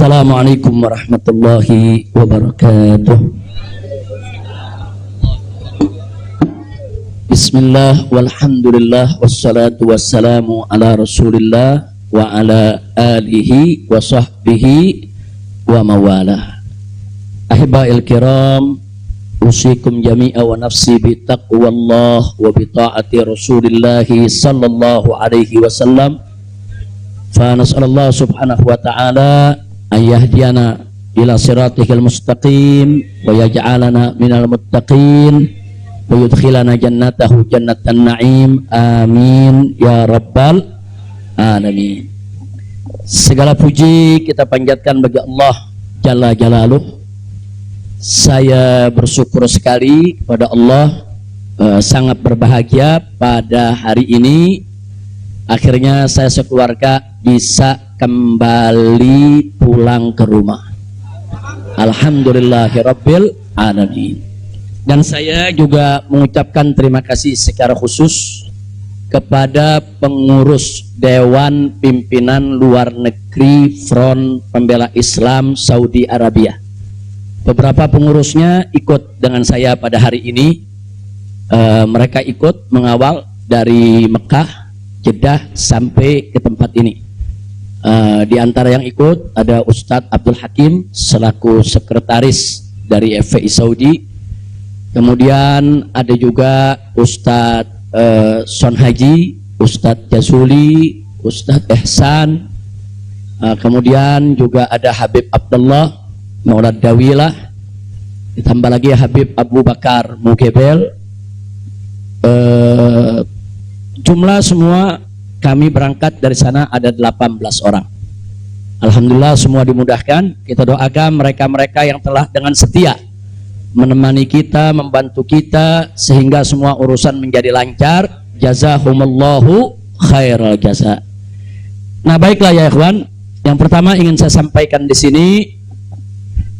Assalamualaikum warahmatullahi wabarakatuh. Bismillah walhamdulillah wassalatu wassalamu ala rasulillah wa ala alihi wa sahbihi wa mawalah. Ahibba'il kiram, usikum jami'a wa nafsi bi taqwallah wa bi ta'ati rasulillahi sallallahu alaihi wasallam. Fa nas'alallah subhanahu wa ta'ala ayyahdiyana ila siratihil mustaqim wa yaj'alana minal muttaqin wa yudkhilana jannatahu jannatan na'im, amin ya rabbal alamin. Segala puji kita panjatkan bagi Allah Jalla Jalaluh. Saya bersyukur sekali kepada Allah, sangat berbahagia pada hari ini akhirnya saya sekeluarga bisa kembali pulang ke rumah. Alhamdulillahirabbil alamin. Dan saya juga mengucapkan terima kasih secara khusus kepada pengurus Dewan Pimpinan Luar Negeri Front Pembela Islam Saudi Arabia. Beberapa pengurusnya ikut dengan saya pada hari ini. Mereka ikut mengawal dari Mekah, Jeddah sampai ke tempat ini. Di antara yang ikut ada Ustadz Abdul Hakim selaku sekretaris dari FPI Saudi. Kemudian ada juga Ustadz Son Haji, Ustadz Jazuli, Ustadz Ehsan. Kemudian juga ada Habib Abdullah Maulad Dawilah. Ditambah lagi Habib Abu Bakar Mugebel. Jumlah semua kami berangkat dari sana ada 18 orang. Alhamdulillah semua dimudahkan. Kita doakan mereka-mereka yang telah dengan setia menemani kita, membantu kita sehingga semua urusan menjadi lancar. Jazakumullahu khairal jaza. Nah, baiklah ya ikhwan. Yang pertama ingin saya sampaikan di sini,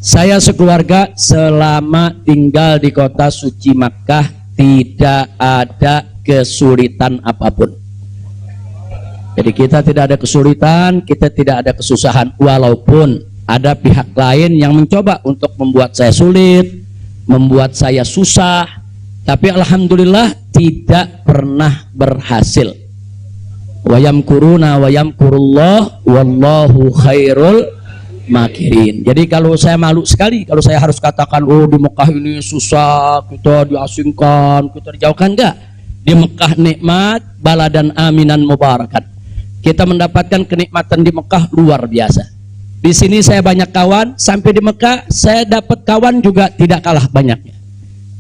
saya sekeluarga selama tinggal di kota suci Makkah tidak ada kesulitan apapun. Jadi kita tidak ada kesulitan, kita tidak ada kesusahan, walaupun ada pihak lain yang mencoba untuk membuat saya sulit, membuat saya susah, tapi alhamdulillah tidak pernah berhasil. Wa yamkuruna wa yamkurullah wallahu khairul makirin. Jadi kalau saya malu sekali kalau saya harus katakan, oh di Mekah ini susah, kita diasingkan, kita dijauhkan. Enggak. Di Mekah nikmat, baladan aminan mubarakan. Kita mendapatkan kenikmatan di Mekah luar biasa. Di sini saya banyak kawan, sampai di Mekah saya dapat kawan juga tidak kalah banyaknya.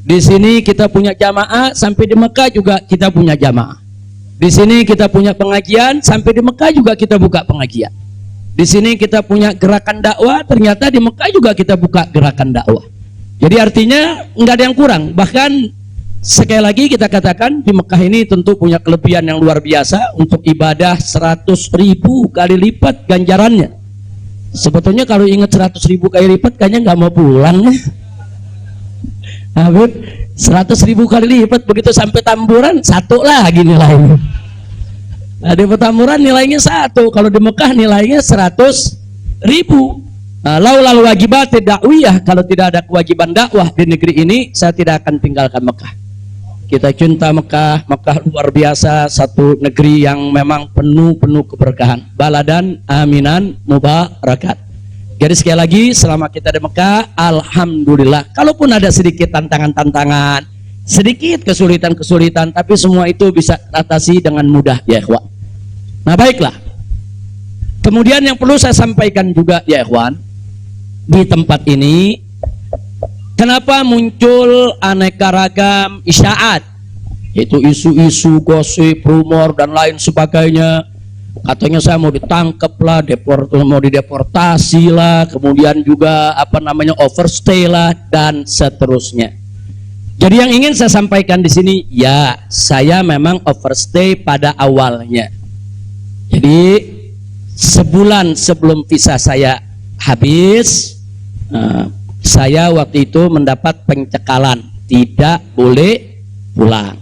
Di sini kita punya jamaah, sampai di Mekah juga kita punya jamaah. Di sini kita punya pengajian, sampai di Mekah juga kita buka pengajian. Di sini kita punya gerakan dakwah, ternyata di Mekah juga kita buka gerakan dakwah. Jadi artinya nggak ada yang kurang. Bahkan sekali lagi kita katakan di Mekah ini tentu punya kelebihan yang luar biasa. Untuk ibadah 100.000 kali lipat ganjarannya. Sebetulnya kalau ingat 100.000 kali lipat kayaknya nggak mau pulang. Habib 100.000 kali lipat, begitu sampai Tamburan satu lagi nilainya. Nah, di Petamburan nilainya 1, kalau di Mekah nilainya 100.000. Laulal wajibat dakwiyah, kalau tidak ada kewajiban dakwah di negeri ini, saya tidak akan tinggalkan Mekah. Kita cinta Mekah. Mekah luar biasa, satu negeri yang memang penuh keberkahan. Baladan aminan mubarakat. Jadi sekali lagi, selama kita di Mekah, alhamdulillah. Kalaupun ada sedikit tantangan-tantangan, sedikit kesulitan-kesulitan, tapi semua itu bisa teratasi dengan mudah ya ikhwan. Nah, baiklah. Kemudian yang perlu saya sampaikan juga ya ikhwan, di tempat ini kenapa muncul aneka ragam isyaat, yaitu isu-isu, gosip, rumor dan lain sebagainya. Katanya saya mau ditangkap lah, mau dideportasi lah, kemudian juga overstay lah dan seterusnya. Jadi yang ingin saya sampaikan di sini, ya saya memang overstay pada awalnya. Jadi sebulan sebelum visa saya habis, saya waktu itu mendapat pencekalan, tidak boleh pulang.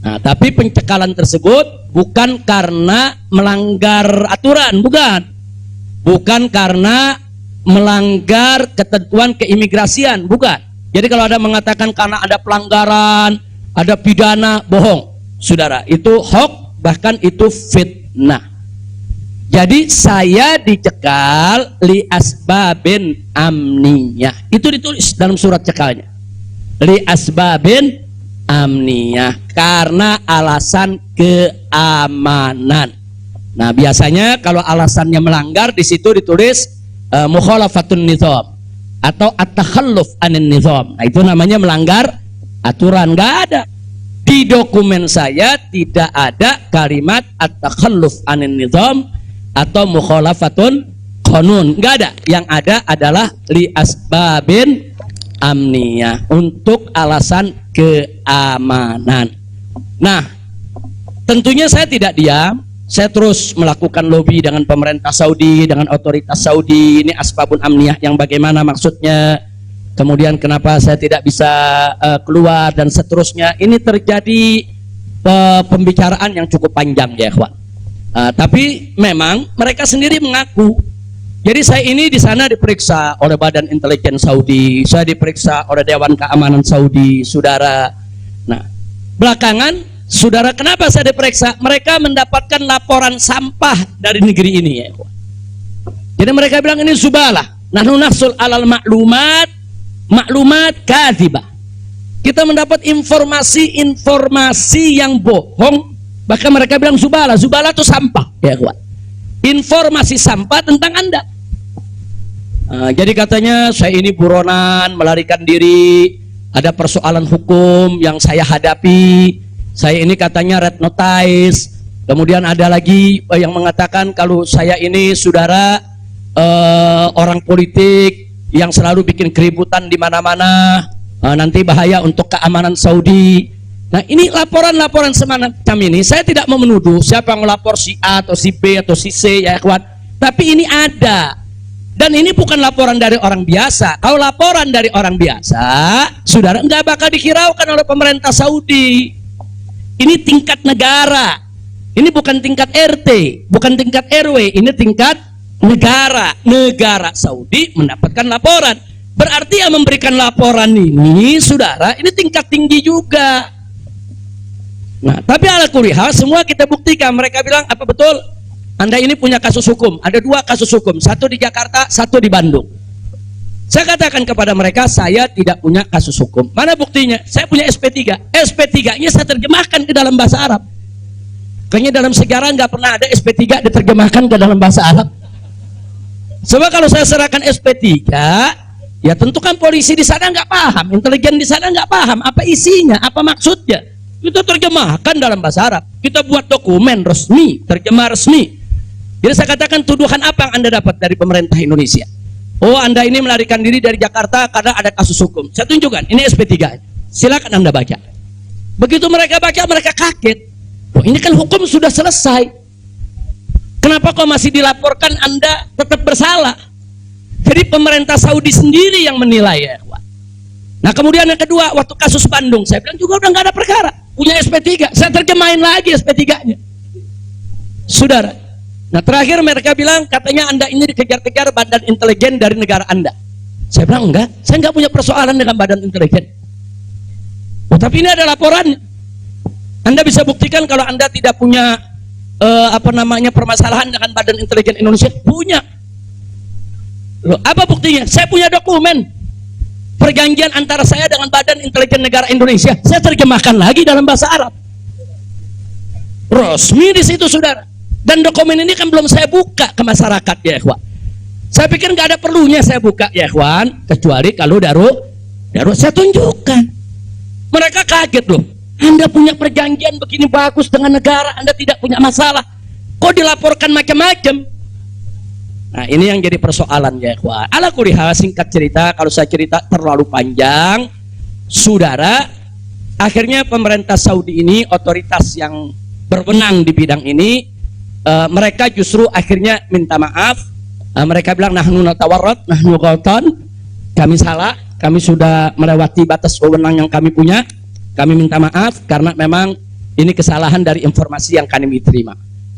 Nah, tapi pencekalan tersebut bukan karena melanggar aturan, bukan karena melanggar ketentuan keimigrasian, bukan. Jadi kalau ada mengatakan karena ada pelanggaran, ada pidana, bohong, saudara. Itu hoax, bahkan itu fitnah. Jadi saya dicekal li asbabin amniyah. Itu ditulis dalam surat cekalnya. Li asbabin amniyah, karena alasan keamanan. Nah, biasanya kalau alasannya melanggar di situ ditulis mukhalafatun nizam atau at-takhalluf anin nizam. Nah, itu namanya melanggar aturan. Nggak ada. Di dokumen saya tidak ada kalimat at-takhalluf anin nizam atau mukhalafatun qanun. Nggak ada. Yang ada adalah li asbabin amniyah, untuk alasan keamanan. Nah, tentunya saya tidak diam. Saya terus melakukan lobby dengan pemerintah Saudi, dengan otoritas Saudi. Ini asbabun amniyah yang bagaimana maksudnya, kemudian kenapa saya tidak bisa keluar, dan seterusnya. Ini terjadi pembicaraan yang cukup panjang ya ikhwan. Tapi memang mereka sendiri mengaku. Jadi saya ini di sana diperiksa oleh Badan Intelijen Saudi, saya diperiksa oleh Dewan Keamanan Saudi, saudara. Nah, belakangan, saudara, kenapa saya diperiksa? Mereka mendapatkan laporan sampah dari negeri ini ya. Jadi mereka bilang ini zubalah. Nahnu nahsul alal maklumat kadhibah. Kita mendapat informasi yang bohong. Bahkan mereka bilang zubalah. Zubalah itu sampah ya kawan. Informasi sampah tentang Anda. Jadi katanya saya ini buronan, melarikan diri, ada persoalan hukum yang saya hadapi. Saya ini katanya red notice. Kemudian ada lagi yang mengatakan kalau saya ini saudara orang politik yang selalu bikin keributan di mana-mana, nanti bahaya untuk keamanan Saudi. Nah, ini laporan-laporan semacam ini. Saya tidak mau menuduh siapa yang melapor, si A atau si B atau si C ya kawan. Tapi ini ada. Dan ini bukan laporan dari orang biasa. Kalau laporan dari orang biasa, saudara, nggak bakal dihiraukan oleh pemerintah Saudi. Ini tingkat negara. Ini bukan tingkat RT, bukan tingkat RW, ini tingkat negara. Negara Saudi mendapatkan laporan. Berarti yang memberikan laporan ini, saudara, ini tingkat tinggi juga. Nah, tapi ala kulihal semua kita buktikan. Mereka bilang, apa betul? Anda ini punya kasus hukum. Ada 2 kasus hukum, satu di Jakarta, satu di Bandung. Saya katakan kepada mereka, saya tidak punya kasus hukum. Mana buktinya? Saya punya SP3. SP3-nya saya terjemahkan ke dalam bahasa Arab. Kayaknya dalam sejarah nggak pernah ada SP3 diterjemahkan ke dalam bahasa Arab. Sebab kalau saya serahkan SP3, ya tentu kan polisi di sana nggak paham, intelijen di sana nggak paham apa isinya, apa maksudnya. Kita terjemahkan dalam bahasa Arab. Kita buat dokumen resmi, terjemah resmi. Jadi saya katakan, tuduhan apa yang Anda dapat dari pemerintah Indonesia? Oh, Anda ini melarikan diri dari Jakarta karena ada kasus hukum. Saya tunjukkan, ini SP3. Silakan Anda baca. Begitu mereka baca, mereka kaget. Oh, ini kan hukum sudah selesai. Kenapa kok masih dilaporkan Anda tetap bersalah? Jadi pemerintah Saudi sendiri yang menilai ya. Nah, kemudian yang kedua, waktu kasus Bandung, saya bilang juga udah nggak ada perkara. Punya SP3, saya terjemahin lagi SP3-nya. Saudara. Nah, terakhir mereka bilang, katanya Anda ini dikejar-kejar badan intelijen dari negara Anda. Saya bilang, enggak, saya nggak punya persoalan dengan badan intelijen. Oh, tapi ini ada laporannya. Anda bisa buktikan kalau Anda tidak punya permasalahan dengan badan intelijen Indonesia. Punya. Loh, apa buktinya? Saya punya dokumen perjanjian antara saya dengan badan intelijen negara Indonesia. Saya terjemahkan lagi dalam bahasa Arab. Resmi di situ, saudara. Dan dokumen ini kan belum saya buka ke masyarakat ya ikhwan. Saya pikir nggak ada perlunya saya buka ya ikhwan, kecuali kalau darurat saya tunjukkan. Mereka kaget loh. Anda punya perjanjian begini bagus dengan negara, Anda tidak punya masalah. Kok dilaporkan macam-macam? Nah, ini yang jadi persoalan ya ikhwan. Ala kulihal, singkat cerita, kalau saya cerita terlalu panjang, saudara, akhirnya pemerintah Saudi ini, otoritas yang berwenang di bidang ini, mereka justru akhirnya minta maaf. Mereka bilang, nahnu natawarrat, nahnu ghaltan, kami salah, kami sudah melewati batas wewenang yang kami punya, kami minta maaf karena memang ini kesalahan dari informasi yang kami terima.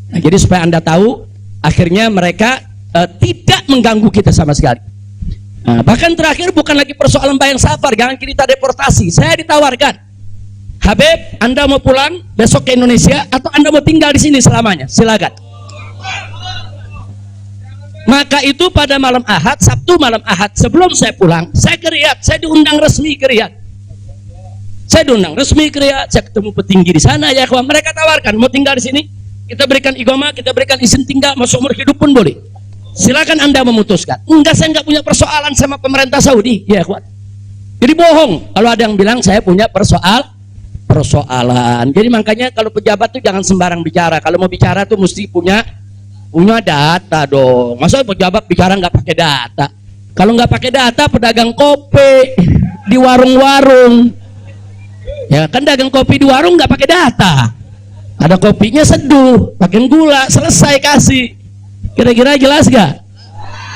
Nah, jadi supaya Anda tahu, akhirnya mereka tidak mengganggu kita sama sekali. Nah, bahkan terakhir bukan lagi persoalan bayang safar, jangan kita deportasi. Saya ditawarkan, Habib, Anda mau pulang besok ke Indonesia atau Anda mau tinggal di sini selamanya? Silakan. Maka itu pada malam Ahad, Sabtu malam Ahad, sebelum saya pulang, saya ke Riyadh, saya diundang resmi ke Riyadh. Saya diundang resmi ke Riyadh, saya ketemu petinggi di sana, ya kawan. Mereka tawarkan, mau tinggal di sini, kita berikan iqamah, kita berikan izin tinggal, masuk umur hidup pun boleh. Silakan Anda memutuskan. Enggak, saya enggak punya persoalan sama pemerintah Saudi, ya kawan. Jadi bohong kalau ada yang bilang saya punya persoalan. Jadi makanya kalau pejabat tuh jangan sembarang bicara. Kalau mau bicara tuh mesti punya data dong. Masa pejabat bicara nggak pakai data? Kalau nggak pakai data, pedagang kopi di warung-warung, ya kan dagang kopi di warung nggak pakai data. Ada kopinya seduh, pakai gula, selesai kasih. Kira-kira jelas gak?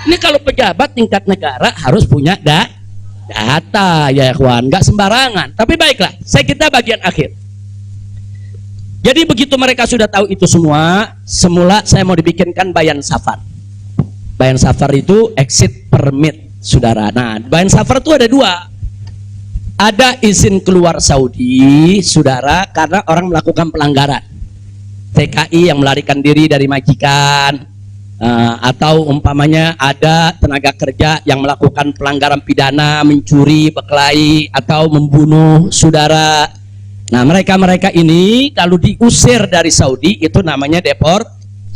Ini kalau pejabat tingkat negara harus punya data, ya kawan, nggak sembarangan. Tapi baiklah, saya kita bagian akhir. Jadi begitu mereka sudah tahu itu semua, semula saya mau dibikinkan bayan safar. Bayan safar itu exit permit, saudara. Nah, bayan safar itu ada dua. Ada izin keluar Saudi, saudara, karena orang melakukan pelanggaran. TKI yang melarikan diri dari majikan, atau umpamanya ada tenaga kerja yang melakukan pelanggaran pidana, mencuri, berkelahi, atau membunuh saudara. Nah, mereka-mereka ini kalau diusir dari Saudi itu namanya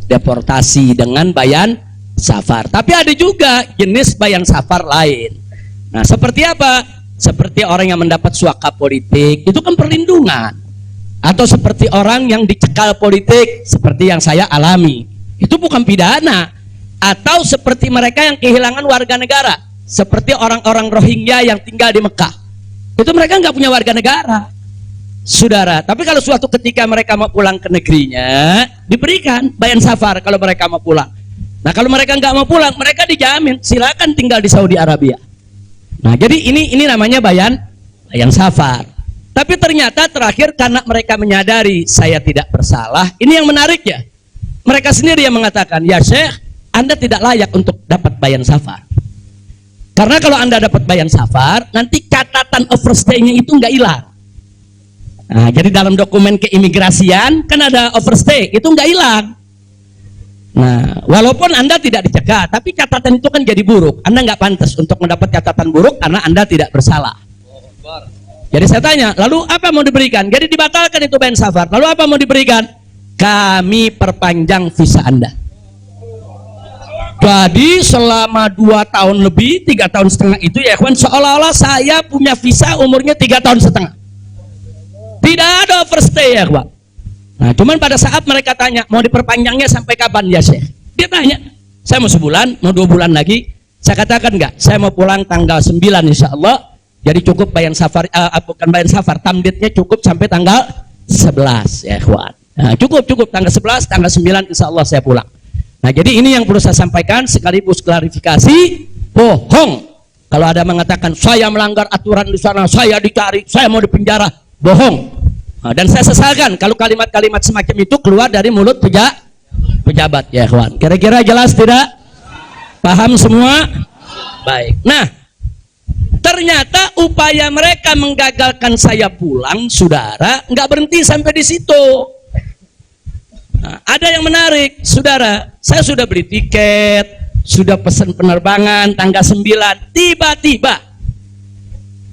deportasi dengan bayan safar. Tapi ada juga jenis bayan safar lain. Nah, seperti apa? Seperti orang yang mendapat suaka politik, itu kan perlindungan. Atau seperti orang yang dicekal politik, seperti yang saya alami, itu bukan pidana. Atau seperti mereka yang kehilangan warga negara, seperti orang-orang Rohingya yang tinggal di Mekah, itu mereka nggak punya warga negara, saudara. Tapi kalau suatu ketika mereka mau pulang ke negerinya, diberikan bayan safar kalau mereka mau pulang. Nah, kalau mereka nggak mau pulang, mereka dijamin silakan tinggal di Saudi Arabia. Nah, jadi ini namanya bayan safar. Tapi ternyata terakhir karena mereka menyadari saya tidak bersalah, ini yang menarik ya. Mereka sendiri yang mengatakan, ya Syekh, Anda tidak layak untuk dapat bayan safar. Karena kalau Anda dapat bayan safar, nanti catatan overstay-nya itu nggak hilang. Nah, jadi dalam dokumen keimigrasian kan ada overstay, itu nggak hilang. Nah, walaupun Anda tidak dicegah, tapi catatan itu kan jadi buruk. Anda nggak pantas untuk mendapat catatan buruk karena Anda tidak bersalah. Jadi saya tanya, lalu apa mau diberikan? Jadi dibatalkan itu bayan safar. Lalu apa mau diberikan? Kami perpanjang visa Anda. Jadi selama 2 tahun lebih, 3 tahun setengah itu ya kawan, seolah-olah saya punya visa umurnya 3 tahun setengah. Tidak ada overstay ya kawan. Nah, cuman pada saat mereka tanya, mau diperpanjangnya sampai kapan ya Syekh? Dia tanya, saya mau sebulan, mau 2 bulan lagi. Saya katakan enggak, saya mau pulang tanggal 9 insya Allah. Jadi cukup bayan safar, bukan bayan safar, tamdidnya cukup sampai tanggal 11 ya kawan. Nah, cukup tanggal 11, tanggal 9 insya Allah saya pulang. Nah, jadi ini yang perlu saya sampaikan sekaligus klarifikasi, bohong. Kalau ada mengatakan saya melanggar aturan di sana, saya dicari, saya mau dipenjara, bohong. Nah, dan saya sesalkan kalau kalimat-kalimat semacam itu keluar dari mulut pejabat ya kawan. Kira-kira jelas tidak? Paham semua? Baik. Nah, ternyata upaya mereka menggagalkan saya pulang, saudara, nggak berhenti sampai di situ. Nah, ada yang menarik, saudara. Saya sudah beli tiket, sudah pesan penerbangan tanggal 9. Tiba-tiba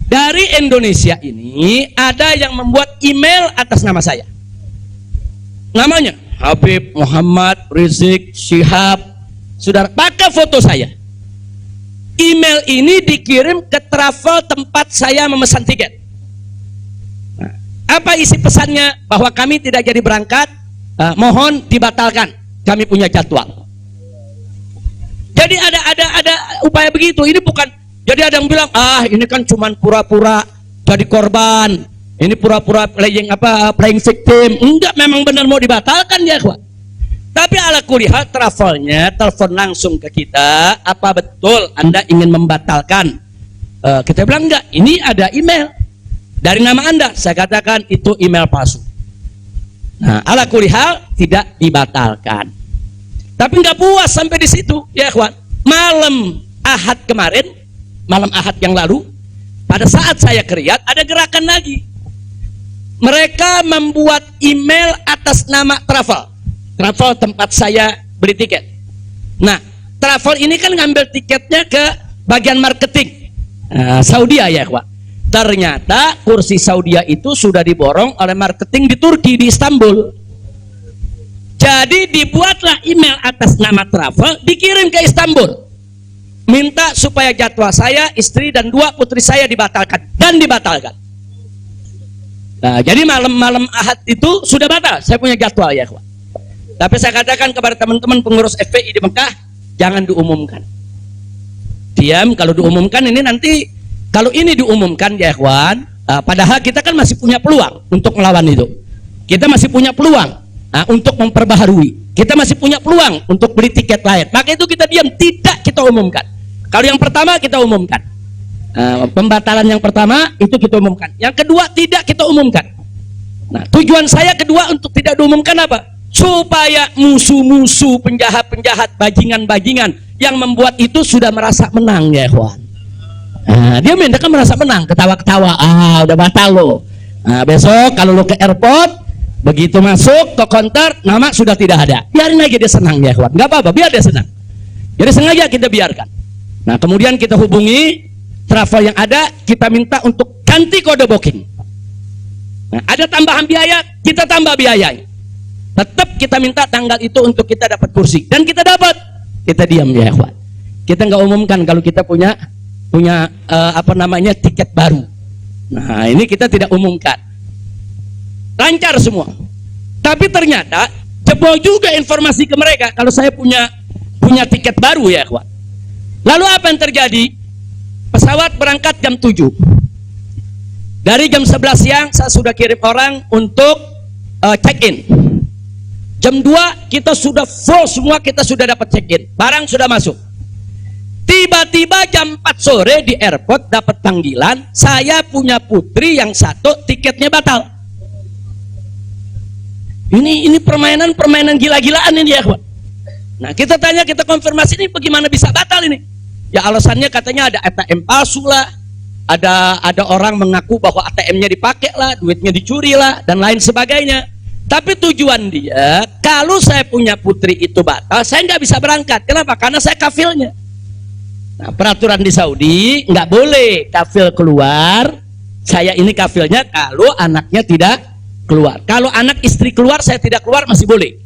dari Indonesia ini ada yang membuat email atas nama saya. Namanya Habib Muhammad Rizik Syihab. Saudara, pakai foto saya. Email ini dikirim ke travel tempat saya memesan tiket. Nah, apa isi pesannya? Bahwa kami tidak jadi berangkat, mohon dibatalkan. Kami punya jadwal. Jadi ada upaya begitu. Ini bukan. Jadi ada yang bilang, ini kan cuman pura-pura jadi korban. Ini pura-pura playing victim. Enggak, memang benar mau dibatalkan ya, kawan. Tapi ala kuliah travelnya telepon langsung ke kita, apa betul Anda ingin membatalkan? Kita bilang enggak, ini ada email dari nama Anda. Saya katakan itu email palsu. Nah, ala kuliah tidak dibatalkan. Tapi nggak puas sampai di situ, ya kawan. Malam Ahad kemarin, malam Ahad yang lalu, pada saat saya ke Riyadh, ada gerakan lagi. Mereka membuat email atas nama travel. Travel tempat saya beli tiket. Nah, travel ini kan ngambil tiketnya ke bagian marketing. Saudi ya, Pak. Ternyata kursi Saudi itu sudah diborong oleh marketing di Turki, di Istanbul. Jadi dibuatlah email atas nama travel, dikirim ke Istanbul. Minta supaya jadwal saya, istri dan 2 putri saya dibatalkan, dan dibatalkan. Nah, jadi malam-malam Ahad itu sudah batal, saya punya jadwal ya, Pak. Tapi saya katakan kepada teman-teman pengurus FPI di Mekah, jangan diumumkan. Diam, kalau diumumkan ini nanti, kalau ini diumumkan ya, Ikhwan, padahal kita kan masih punya peluang untuk melawan itu. Kita masih punya peluang untuk memperbaharui. Kita masih punya peluang untuk beli tiket lain. Maka itu kita diam, tidak kita umumkan. Kalau yang pertama kita umumkan, pembatalan yang pertama itu kita umumkan. Yang kedua tidak kita umumkan. Nah, tujuan saya kedua untuk tidak diumumkan apa? Supaya musuh-musuh, penjahat-penjahat, bajingan-bajingan yang membuat itu sudah merasa menang ya, Ikhwan. Dia kan merasa menang, ketawa-ketawa. Udah batal lo. Besok kalau lo ke airport, begitu masuk ke counter, nama sudah tidak ada. Biarin aja dia senang ya, Ikhwan. Nggak apa-apa, biar dia senang. Jadi sengaja kita biarkan. Nah, kemudian kita hubungi travel yang ada, kita minta untuk ganti kode booking. Nah, ada tambahan biaya, kita tambah biayanya. Tetap kita minta tanggal itu untuk kita dapat kursi, dan kita dapat. Kita diam ya, Ikhwan. Kita nggak umumkan kalau kita punya tiket baru. Nah, ini kita tidak umumkan. Lancar semua. Tapi ternyata jebol juga informasi ke mereka kalau saya punya tiket baru ya, Ikhwan. Lalu apa yang terjadi? Pesawat berangkat jam 7. Dari jam 11 siang saya sudah kirim orang untuk check-in. Jam 2 kita sudah full semua, kita sudah dapat check-in. Barang sudah masuk. Tiba-tiba jam 4 sore di airport dapat panggilan, saya punya putri yang satu tiketnya batal. Ini permainan gila-gilaan ini ya, Pak. Nah, kita tanya, kita konfirmasi, ini bagaimana bisa batal ini? Ya alasannya katanya ada ATM palsu lah, ada orang mengaku bahwa ATM-nya dipakai lah, duitnya dicuri lah, dan lain sebagainya. Tapi tujuan dia, kalau saya punya putri itu batal, saya nggak bisa berangkat. Kenapa? Karena saya kafilnya. Nah, peraturan di Saudi nggak boleh kafil keluar. Saya ini kafilnya kalau anaknya tidak keluar. Kalau anak istri keluar, saya tidak keluar masih boleh.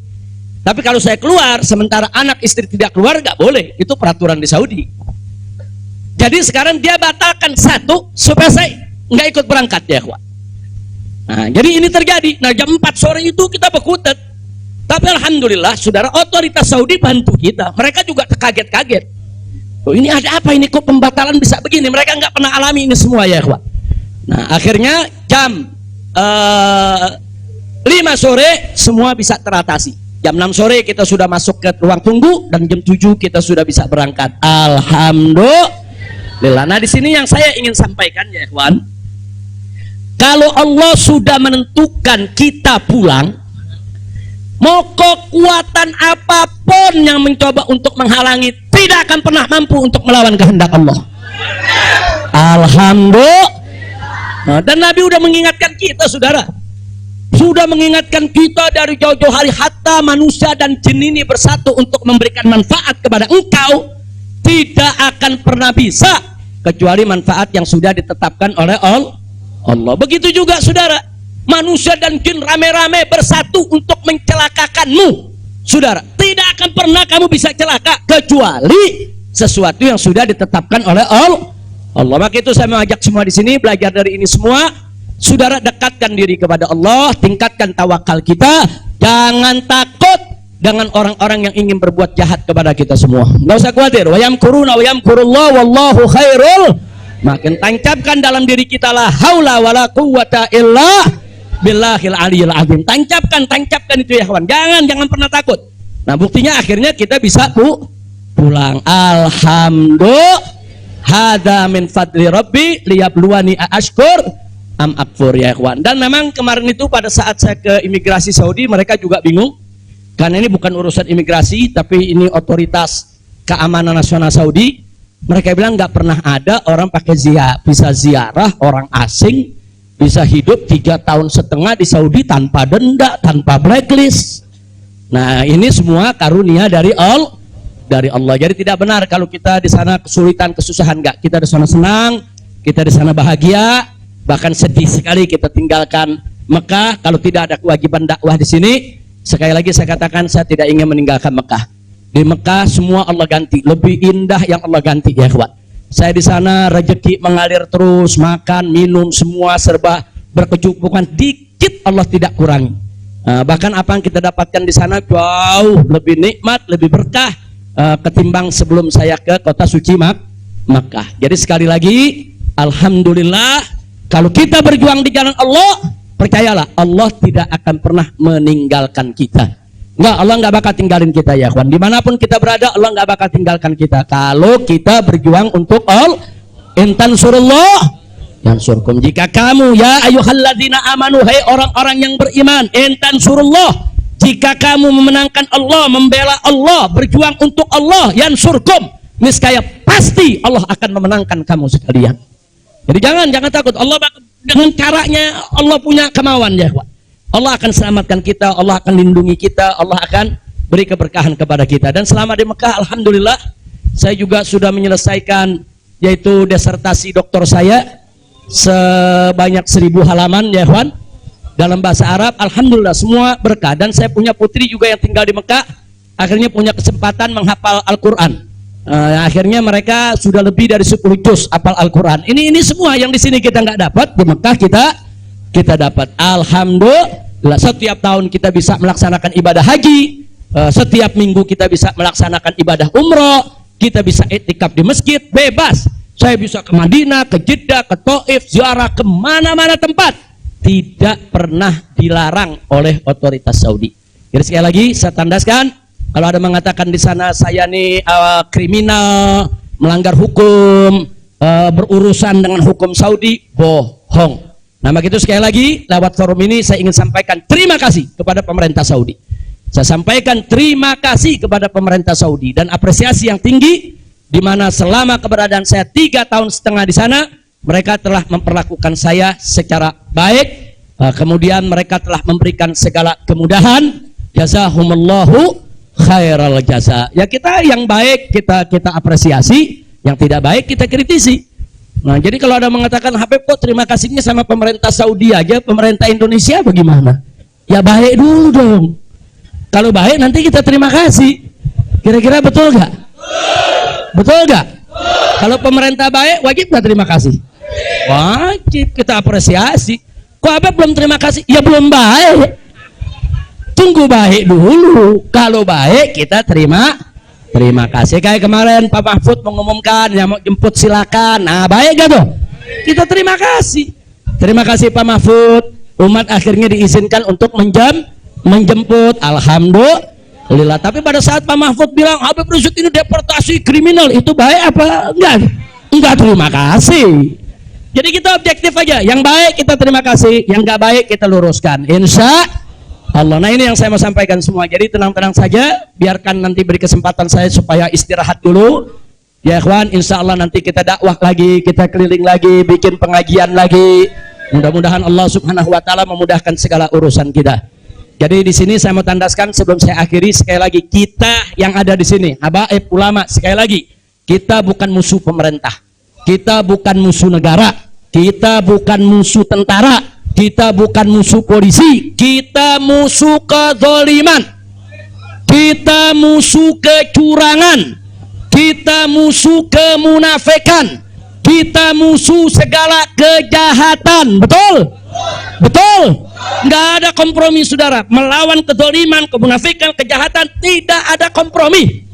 Tapi kalau saya keluar, sementara anak istri tidak keluar, nggak boleh. Itu peraturan di Saudi. Jadi sekarang dia batalkan satu supaya saya nggak ikut berangkat ya, Ikhwan. Nah, jadi ini terjadi. Nah, jam 4 sore itu kita berkutat. Tapi alhamdulillah, saudara, otoritas Saudi bantu kita. Mereka juga terkaget-kaget. Oh, ini ada apa ini, kok pembatalan bisa begini? Mereka nggak pernah alami ini semua ya, Ikhwan. Nah, akhirnya jam 5 sore semua bisa teratasi. Jam 6 sore kita sudah masuk ke ruang tunggu, dan jam 7 kita sudah bisa berangkat. Alhamdulillah. Nah, di sini yang saya ingin sampaikan ya, Ikhwan. Kalau Allah sudah menentukan kita pulang, mau kekuatan apapun yang mencoba untuk menghalangi tidak akan pernah mampu untuk melawan kehendak Allah. Alhamdulillah. Nah, dan Nabi sudah mengingatkan kita, saudara. Sudah mengingatkan kita dari jauh-jauh hari, hatta manusia dan jin ini bersatu untuk memberikan manfaat kepada engkau, tidak akan pernah bisa kecuali manfaat yang sudah ditetapkan oleh Allah. Begitu juga saudara, manusia dan jin rame-rame bersatu untuk mencelakakanmu, saudara. Tidak akan pernah kamu bisa celaka kecuali sesuatu yang sudah ditetapkan oleh Allah. Maka itu saya mengajak semua di sini belajar dari ini semua. Saudara, dekatkan diri kepada Allah, tingkatkan tawakal kita, jangan takut dengan orang-orang yang ingin berbuat jahat kepada kita semua. Nggak usah khawatir. Wa yamkuruna wa yamkurullah wallahu khairul. Makin tancapkan dalam diri kita la haula wala quwwata illa billahil aliyil azim. Tancapkan itu ya, kawan. Jangan pernah takut. Nah, buktinya akhirnya kita bisa pulang. Alhamdulillah. Hada min fadli rabbi liyabluwani ashkur am akfur ya, kawan. Dan memang kemarin itu pada saat saya ke imigrasi Saudi, mereka juga bingung. Karena ini bukan urusan imigrasi, tapi ini otoritas keamanan nasional Saudi. Mereka bilang nggak pernah ada orang pakai bisa ziarah orang asing, bisa hidup 3,5 tahun di Saudi tanpa denda, tanpa blacklist. Nah, ini semua karunia dari Allah. Jadi tidak benar kalau kita di sana kesulitan, kesusahan. Enggak. Kita di sana senang, kita di sana bahagia, bahkan sedih sekali kita tinggalkan Mekah kalau tidak ada kewajiban dakwah di sini. Sekali lagi saya katakan, saya tidak ingin meninggalkan Mekah. Di Mekah semua Allah ganti, lebih indah yang Allah ganti ya kawan. Saya di sana rezeki mengalir terus, makan, minum semua serba berkecukupan, dikit Allah tidak kurangi. Bahkan apa yang kita dapatkan di sana jauh lebih nikmat, lebih berkah ketimbang sebelum saya ke kota suci Makkah. Jadi sekali lagi, alhamdulillah, kalau kita berjuang di jalan Allah, percayalah Allah tidak akan pernah meninggalkan kita. Enggak, Allah nggak bakal tinggalin kita ya kawan. Dimanapun kita berada, Allah nggak bakal tinggalkan kita. Kalau kita berjuang untuk Allah, intan surullah yang surkum. Jika kamu ya ayyuhalladzina amanu, hai orang-orang yang beriman, intan surullah, jika kamu memenangkan Allah, membela Allah, berjuang untuk Allah, yang surkum, niscaya pasti Allah akan memenangkan kamu sekalian. Jadi jangan takut. Allah dengan caranya Allah punya kemauan ya kawan. Allah akan selamatkan kita, Allah akan lindungi kita, Allah akan beri keberkahan kepada kita. Dan selama di Mekah, alhamdulillah, saya juga sudah menyelesaikan yaitu disertasi doktor saya sebanyak 1000 halaman ya kawan, dalam bahasa Arab. Alhamdulillah semua berkah. Dan saya punya putri juga yang tinggal di Mekah, akhirnya punya kesempatan menghafal Al-Quran. Akhirnya mereka sudah lebih dari 10 juz hafal Al-Quran. Ini semua yang di sini kita nggak dapat, di Mekah kita dapat. Alhamdulillah, setiap tahun kita bisa melaksanakan ibadah haji, setiap minggu kita bisa melaksanakan ibadah umroh, kita bisa iktikaf di masjid bebas. Saya bisa ke Madinah, ke Jeddah, ke Taif, ziarah kemana-mana tempat, tidak pernah dilarang oleh otoritas Saudi. Jadi sekali lagi saya tandaskan, kalau ada mengatakan di sana saya nih kriminal, melanggar hukum, berurusan dengan hukum Saudi, bohong. Nah, begitu sekali lagi lewat forum ini saya ingin sampaikan terima kasih kepada pemerintah Saudi. Saya sampaikan terima kasih kepada pemerintah Saudi dan apresiasi yang tinggi, di mana selama keberadaan saya 3,5 tahun di sana, mereka telah memperlakukan saya secara baik. Kemudian mereka telah memberikan segala kemudahan. Jazahumullahu khairal jaza. Ya, kita yang baik kita apresiasi, yang tidak baik kita kritisi. Nah, jadi kalau ada mengatakan Habib kok terima kasihnya sama pemerintah Saudi aja, pemerintah Indonesia bagaimana? Ya baik dulu dong. Kalau baik nanti kita terima kasih. Kira-kira betul gak? Betul gak? Kalau pemerintah baik wajib gak terima kasih? Wajib, kita apresiasi. Kok Habib belum terima kasih? Ya belum baik. Tunggu baik dulu. Kalau baik kita terima kasih. Kayak kemarin Pak Mahfud mengumumkan yang mau jemput silakan. Nah, baik gak tuh? Kita terima kasih. Terima kasih Pak Mahfud. Umat akhirnya diizinkan untuk menjemput. Alhamdulillah. Tapi pada saat Pak Mahfud bilang Habib Rizik ini deportasi kriminal, itu baik apa enggak? Enggak terima kasih. Jadi kita objektif aja. Yang baik kita terima kasih, yang enggak baik kita luruskan. Insya Allah. Nah, ini yang saya mau sampaikan semua. Jadi tenang-tenang saja, biarkan nanti beri kesempatan saya supaya istirahat dulu. Ya ikhwan, insya Allah nanti kita dakwah lagi, kita keliling lagi, bikin pengajian lagi. Mudah-mudahan Allah Subhanahu wa taala memudahkan segala urusan kita. Jadi di sini saya mau tandaskan sebelum saya akhiri, sekali lagi kita yang ada di sini, habaib ulama, sekali lagi, kita bukan musuh pemerintah. Kita bukan musuh negara, kita bukan musuh tentara, kita bukan musuh polisi, kita musuh kezaliman, kita musuh kecurangan, kita musuh kemunafikan, kita musuh segala kejahatan. Betul? Betul? Nggak ada kompromi saudara. Melawan kezaliman, kemunafikan, kejahatan, tidak ada kompromi.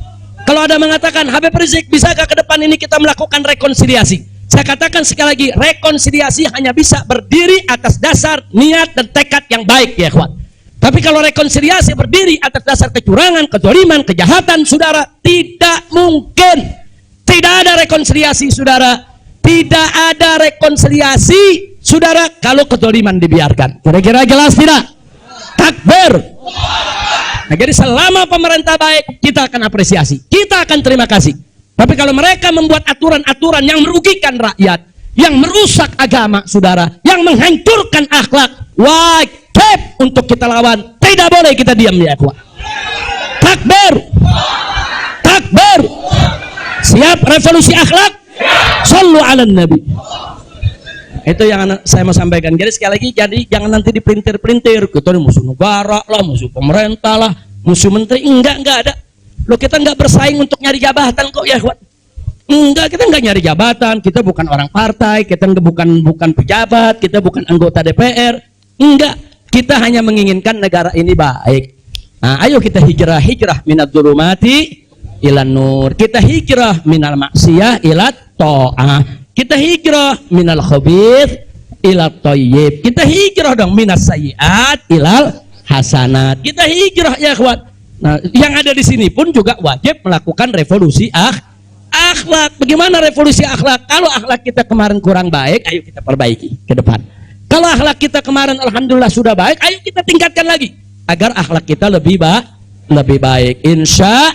Kalau ada mengatakan Habib Rizik, bisakah ke depan ini kita melakukan rekonsiliasi? Saya katakan sekali lagi, rekonsiliasi hanya bisa berdiri atas dasar niat dan tekad yang baik ya kawan. Tapi kalau rekonsiliasi berdiri atas dasar kecurangan, kezaliman, kejahatan, saudara, tidak mungkin. Tidak ada rekonsiliasi saudara. Tidak ada rekonsiliasi saudara kalau kezaliman dibiarkan. Kira-kira jelas tidak? Takbir. Nah, jadi selama pemerintah baik, kita akan apresiasi, kita akan terima kasih. Tapi kalau mereka membuat aturan-aturan yang merugikan rakyat, yang merusak agama, saudara, yang menghancurkan akhlak, wajib untuk kita lawan. Tidak boleh kita diam, ya ikhwan. Takbir, takbir. Siap revolusi akhlak? Sallu ala nabi. Itu yang saya mau sampaikan. Jadi sekali lagi, jadi jangan nanti dipelintir-pelintir. Kita ini musuh negara lah, musuh pemerintah lah, musuh menteri. Enggak ada. Loh, kita enggak bersaing untuk nyari jabatan kok, ya ikhwan. Enggak, kita enggak nyari jabatan. Kita bukan orang partai, kita bukan pejabat, kita bukan anggota DPR. Enggak, kita hanya menginginkan negara ini baik. Nah, ayo kita hijrah minad dzulumati ilan nur. Kita hijrah minal maksiyah ilat ta'ah. Kita hijrah minal khabith ilat thayyib. Kita hijrah dong minas sayyiat ilal hasanat. Kita hijrah, ya ikhwan. Nah, yang ada di sini pun juga wajib melakukan revolusi akhlak. Bagaimana revolusi akhlak? Kalau akhlak kita kemarin kurang baik, ayo kita perbaiki ke depan. Kalau akhlak kita kemarin alhamdulillah sudah baik, ayo kita tingkatkan lagi agar akhlak kita lebih baik. Insya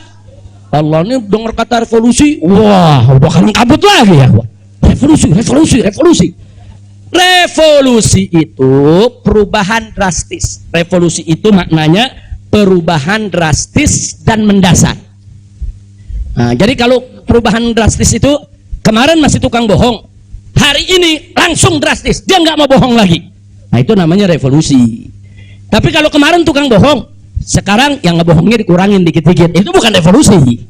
Allah. Ini dengar kata revolusi, wah udah kalang kabut lagi ya. Revolusi. Revolusi itu perubahan drastis. Revolusi itu maknanya perubahan drastis dan mendasar. Nah, jadi kalau perubahan drastis itu kemarin masih tukang bohong, hari ini langsung drastis, dia nggak mau bohong lagi. Nah, itu namanya revolusi. Tapi kalau kemarin tukang bohong, sekarang yang ngebohongnya dikurangin dikit-dikit, itu bukan revolusi.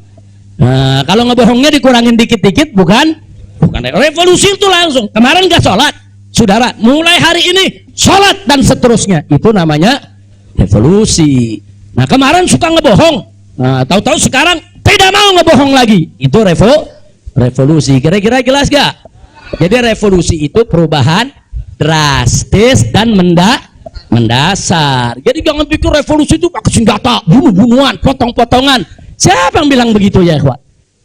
Nah, kalau ngebohongnya dikurangin dikit-dikit, bukan revolusi. Itu langsung. Kemarin nggak sholat, saudara, mulai hari ini sholat dan seterusnya, itu namanya revolusi. Nah, kemarin suka ngebohong, nah, tahu-tahu sekarang tidak mau ngebohong lagi, itu revolusi. Kira-kira jelas gak? Jadi revolusi itu perubahan drastis dan mendasar. Jadi jangan pikir revolusi itu pakai senjata, bunuh-bunuhan, potong-potongan. Siapa yang bilang begitu, ya ikhwan?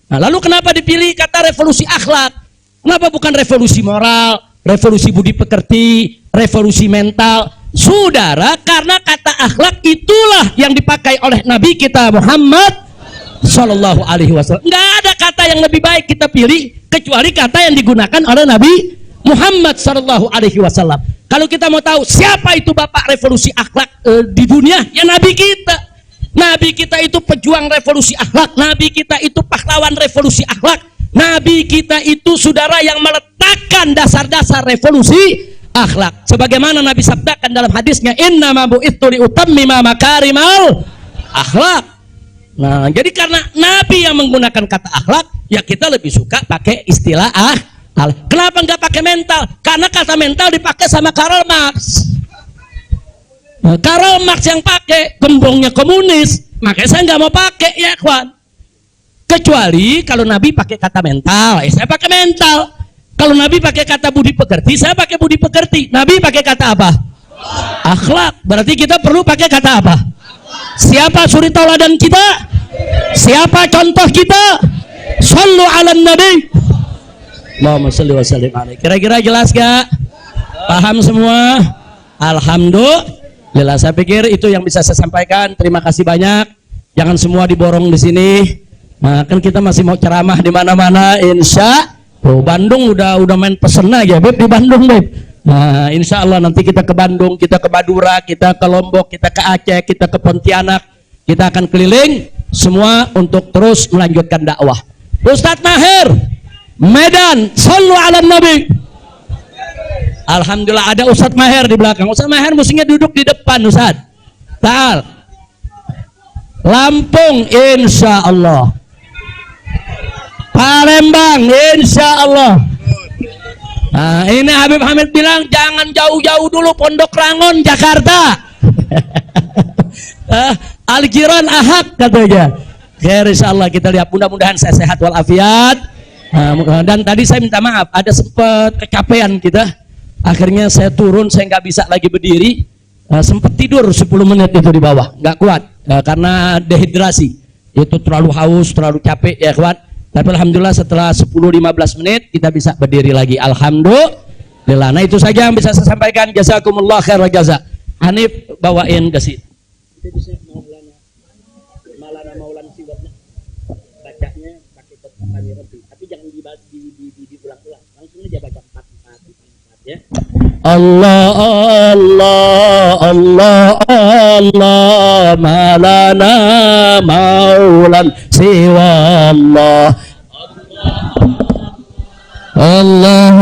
Nah, lalu kenapa dipilih kata revolusi akhlak? Kenapa bukan revolusi moral, revolusi budi pekerti, revolusi mental? Saudara, karena kata akhlak itulah yang dipakai oleh Nabi kita Muhammad Sallallahu Alaihi Wasallam. Nggak ada kata yang lebih baik kita pilih kecuali kata yang digunakan oleh Nabi Muhammad Sallallahu Alaihi Wasallam. Kalau kita mau tahu siapa itu bapak revolusi akhlak di dunia, ya Nabi kita. Nabi kita itu pejuang revolusi akhlak. Nabi kita itu pahlawan revolusi akhlak. Nabi kita itu saudara yang meletakkan dasar-dasar revolusi akhlak. Sebagaimana Nabi sabdakan dalam hadisnya, innama bu'ithu liutammima makarimal akhlak. Nah, jadi karena Nabi yang menggunakan kata akhlak, ya kita lebih suka pakai istilah akhlak. Kenapa nggak pakai mental? Karena kata mental dipakai sama Karl Marx. Nah, Karl Marx yang pakai gembongnya komunis, makanya saya nggak mau pakai, ya kawan. Kecuali kalau Nabi pakai kata mental, ya saya pakai mental. Kalau Nabi pakai kata budi pekerti, saya pakai budi pekerti. Nabi pakai kata apa? Akhlak. Berarti kita perlu pakai kata apa? Siapa suri tauladan kita? Siapa contoh kita? Sallu ala nabi. Allahumma salli wa sallim alaihi. Kira-kira jelas gak? Paham semua? Alhamdulillah. Saya pikir itu yang bisa saya sampaikan. Terima kasih banyak. Jangan semua diborong di sini. Nah, kan kita masih mau ceramah di mana-mana, insya. Oh, Bandung udah main pesen aja, Beb, di Bandung, Beb. Nah, insya Allah nanti kita ke Bandung, kita ke Madura, kita ke Lombok, kita ke Aceh, kita ke Pontianak. Kita akan keliling semua untuk terus melanjutkan dakwah. Ustadz Maher, Medan, sallu ala nabi. Alhamdulillah ada Ustadz Maher di belakang. Ustadz Maher mestinya duduk di depan, Ustadz. Tal. Lampung, insya Allah. Palembang, insya Allah. Nah, ini Habib Hamid bilang jangan jauh-jauh dulu, Pondok Rangon, Jakarta. Al-Jiran Ahad katanya. Insya Allah kita lihat, mudah-mudahan saya sehat walafiat. Dan tadi saya minta maaf, ada sempat kecapean kita. Akhirnya saya turun, saya nggak bisa lagi berdiri. Sempat tidur 10 menit itu di bawah, nggak kuat karena dehidrasi. Itu terlalu haus, terlalu capek, ya kawan. Tapi alhamdulillah setelah 10-15 menit kita bisa berdiri lagi. Alhamdulillah. Nah, itu saja yang bisa saya sampaikan. Jazakumullah khairal jaza. Hanif bawain ke sini. Itu bisa Maulana siwatnya. Bacanya pakai kotak kamera. Allah Allah Allah Allah ma lana maulan siwa Allah Allah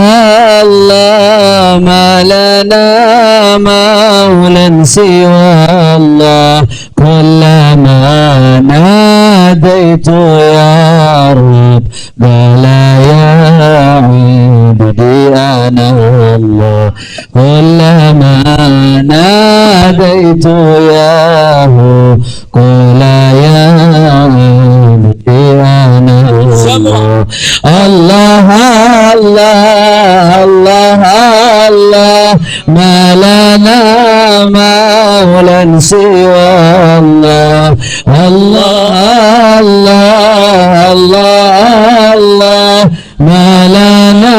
Allah ma lana maulan siwa Allah kullama nadaitu ya Rabb qala ya ibadi ana Allah kullama nadaitu ya Hu qala ya ibadi ana Allah Allah Allah Allah ma lana maulan siwa Allah Allah Allah Allah Allah ma lana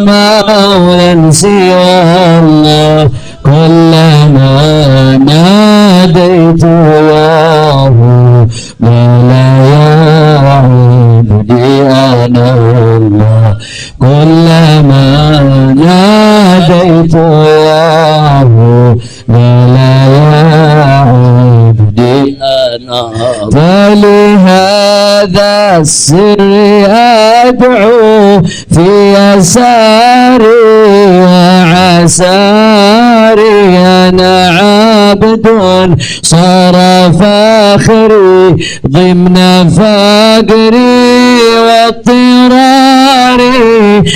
maulan siwa Allah kullama nadaitu ya Hu qala ya ibadi ana Allah kullama nadaitu ya Hu qala ya ibadi ana ولهذا السر أدعو في يساري وعساري أنا عبد صار فاخري ضمن فقري واضطراري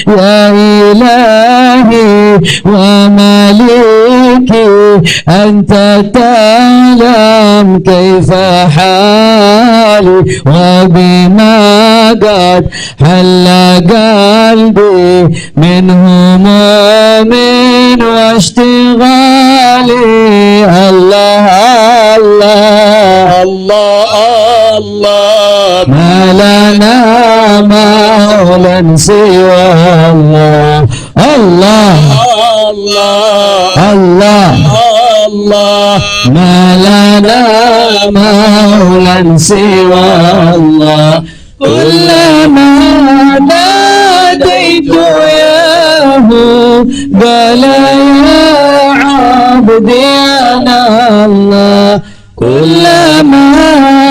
يا إلهي ومليكي أنت تعلم كيف حالي وبما قد حل قلبي من هموم واشتغالي الله الله الله الله ما لنا مولا سوى الله الله الله الله الله ما لنا مولا سوى الله كلما ناديت ياه قال يا عبدي أنا الله كلما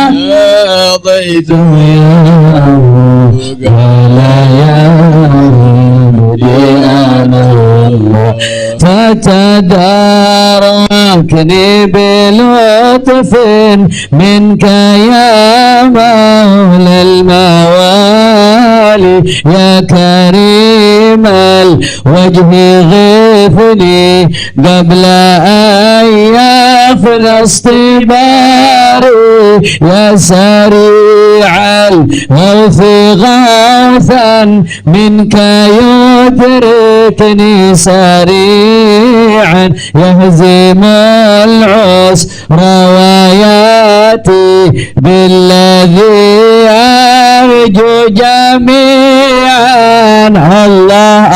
ناديت ياه قال يا عبدي أنا الله فتداركني بلطف منك يا مولى الموالي يا كريم الوجه غفني قبل أن يفنى اصطباري يا سريع الغوث غوثا منك يدركني سريعا يهزم العسر رواياتي بالذي أرجو جميعا الله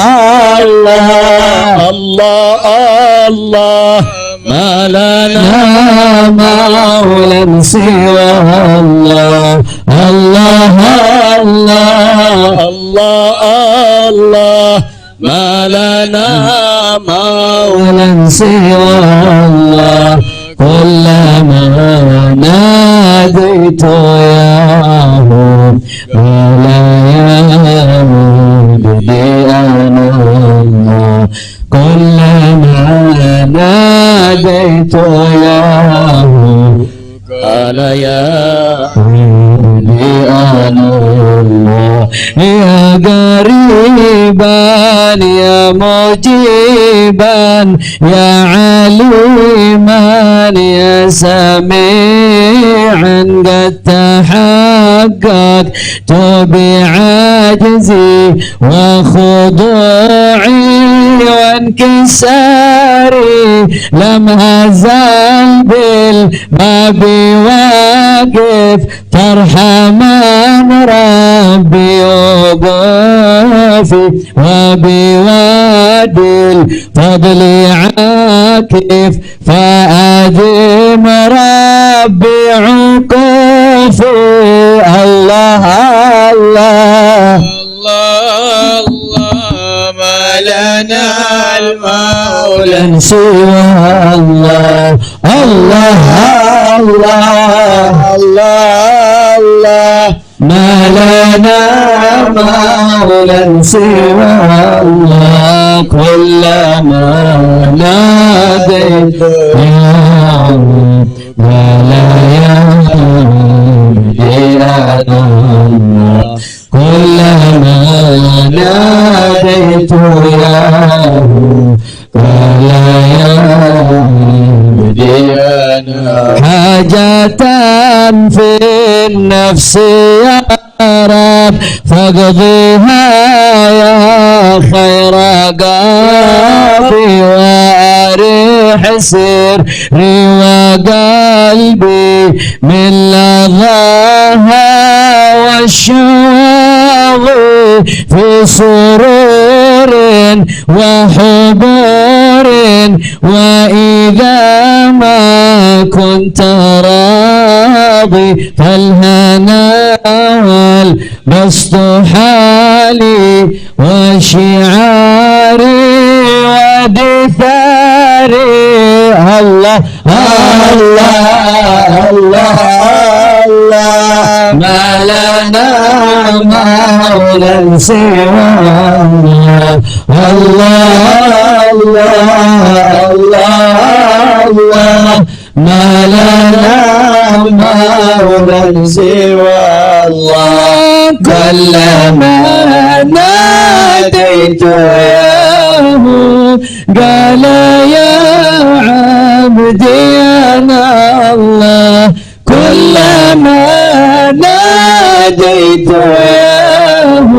الله الله الله ما لنا مولا سوى الله الله الله الله الله ما لنا مولا سوى الله كلما ناديت ياه قال يا عبدي أنا الله كلما ناديت ياه قال يا عبدي أنا الله يا قريبا يا مجيبا يا عليما يا سميعا قد تحققت بعجزي وخضوعي وانكساري لم أزل بالباب واقف ترحمن ربي وقافي وبوادي الفضل عاكف فأدم ربي عقوفي الله الله الله ما لنا المولى سوى الله الله الله الله ما لنا مولى سوى الله كلما ناديت يا رب ولا يهدينا الله كلما ناديت يا رب ولا يهدينا حاجة في النفس يا رب فاقضيها يا خير قاضي واريح سري وقلبي من لظاها والشوق في سرور وحبور وإذا ما كنت راضي فالهنا والبسط حالي وشعاري ودثاري الله الله الله الله ما لنا مولى سوى الله الله الله الله ما لنا مولى سوى الله كلما ناديت ياه قال يا عبدي أنا الله كلما ناديت ياه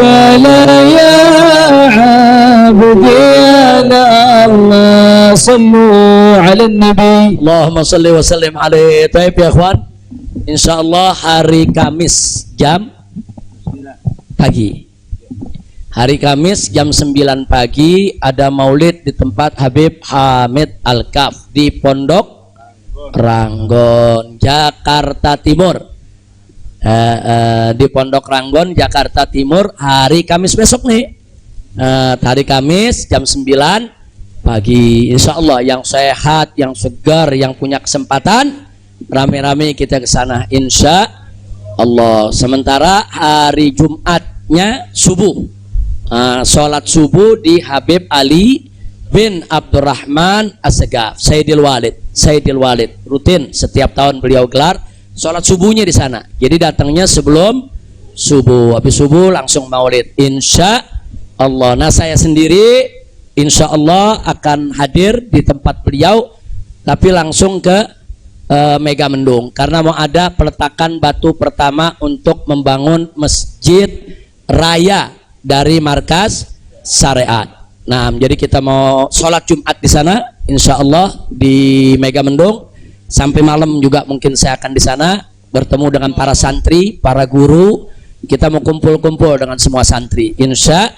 قال يا عبدي أنا الله صلوا على النبي Allahumma salli wa sallim alaihi. Baik ya ikhwan, insyaallah hari Kamis jam pagi. Hari Kamis jam 9 pagi ada maulid di tempat Habib Hamid Al-Kaf di Pondok Ranggon, Jakarta Timur. Di Pondok Ranggon, Jakarta Timur, hari Kamis besok nih. Hari Kamis jam 9 pagi, insya Allah yang sehat, yang segar, yang punya kesempatan rame-rame kita ke sana insya Allah. Sementara hari Jumatnya subuh, sholat subuh di Habib Ali bin Abdurrahman As-Segaf, Sayyidil Walid rutin setiap tahun beliau gelar sholat subuhnya di sana. Jadi datangnya sebelum subuh, habis subuh langsung maulid insya Allah. Nah saya sendiri insya Allah akan hadir di tempat beliau, tapi langsung ke Mega Mendung karena mau ada peletakan batu pertama untuk membangun masjid raya dari markas syariat. Nah, jadi kita mau sholat Jumat di sana, insya Allah di Mega Mendung sampai malam juga mungkin saya akan di sana bertemu dengan para santri, para guru. Kita mau kumpul-kumpul dengan semua santri, insya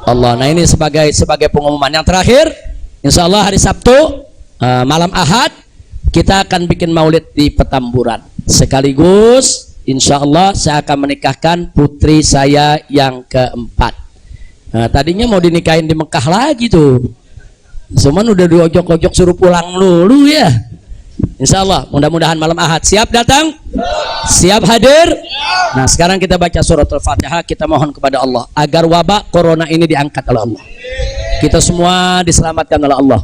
Allah. Nah ini sebagai pengumuman yang terakhir, insya Allah hari Sabtu malam Ahad kita akan bikin maulid di Petamburan. Sekaligus insya Allah saya akan menikahkan putri saya yang keempat. Tadinya mau dinikahin di Mekah lagi tuh, cuman udah diojok-ojok suruh pulang dulu ya. Insya Allah mudah-mudahan malam Ahad. Siap datang? Siap hadir? Nah sekarang kita baca surat Al-Fatihah, kita mohon kepada Allah agar wabak corona ini diangkat oleh Allah, kita semua diselamatkan oleh Allah.